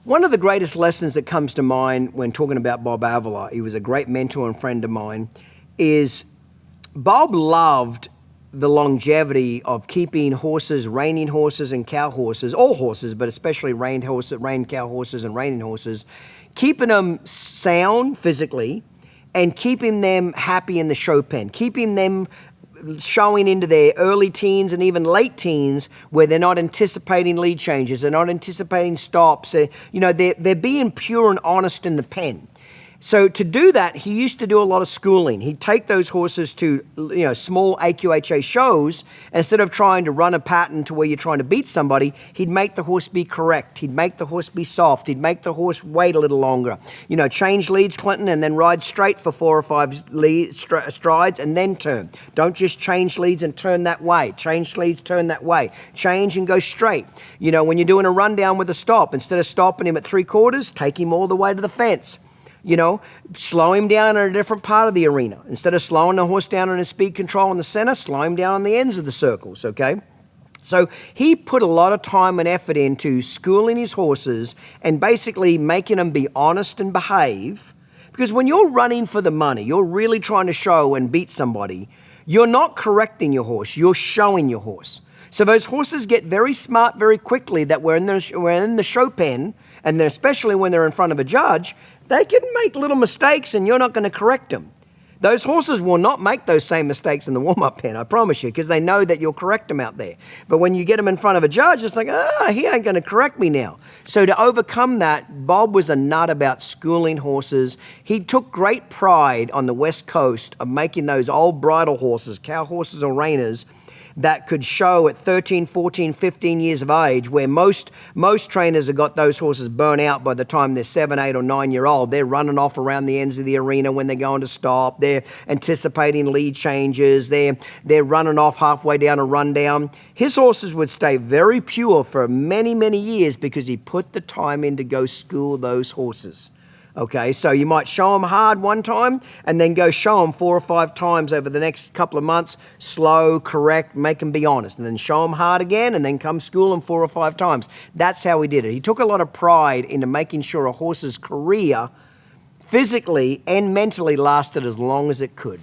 One of the greatest lessons that comes to mind when talking about Bob Avila, he was a great mentor and friend of mine, is Bob loved the longevity of keeping horses, reining horses and cow horses, all horses, but especially reined cow horses and reining horses, keeping them sound physically and keeping them happy in the show pen, keeping them showing into their early teens and even late teens where they're not anticipating lead changes, they're not anticipating stops, they're being pure and honest in the pen. So to do that, he used to do a lot of schooling. He'd take those horses to small AQHA shows. Instead of trying to run a pattern to where you're trying to beat somebody, he'd make the horse be correct. He'd make the horse be soft. He'd make the horse wait a little longer. Change leads, Clinton, and then ride straight for 4 or 5 strides and then turn. Don't just change leads and turn that way. Change leads, turn that way. Change and go straight. When you're doing a rundown with a stop, instead of stopping him at 3/4, take him all the way to the fence. Slow him down in a different part of the arena. Instead of slowing the horse down on his speed control in the center, slow him down on the ends of the circles, okay? So he put a lot of time and effort into schooling his horses and basically making them be honest and behave. Because when you're running for the money, you're really trying to show and beat somebody, you're not correcting your horse, you're showing your horse. So those horses get very smart very quickly that we're in the show pen, and then especially when they're in front of a judge, they can make little mistakes and you're not going to correct them. Those horses will not make those same mistakes in the warm-up pen, I promise you, because they know that you'll correct them out there. But when you get them in front of a judge, it's like, he ain't going to correct me now. So to overcome that, Bob was a nut about schooling horses. He took great pride on the West Coast of making those old bridle horses, cow horses or reiners, that could show at 13, 14, 15 years of age, where most trainers have got those horses burnt out by the time they're 7, 8, or 9-year-old. They're running off around the ends of the arena when they're going to stop. They're anticipating lead changes. They're running off halfway down a rundown. His horses would stay very pure for many, many years because he put the time in to go school those horses. Okay, so you might show them hard one time and then go show them 4 or 5 times over the next couple of months, slow, correct, make them be honest, and then show them hard again and then come school them 4 or 5 times. That's how he did it. He took a lot of pride into making sure a horse's career physically and mentally lasted as long as it could.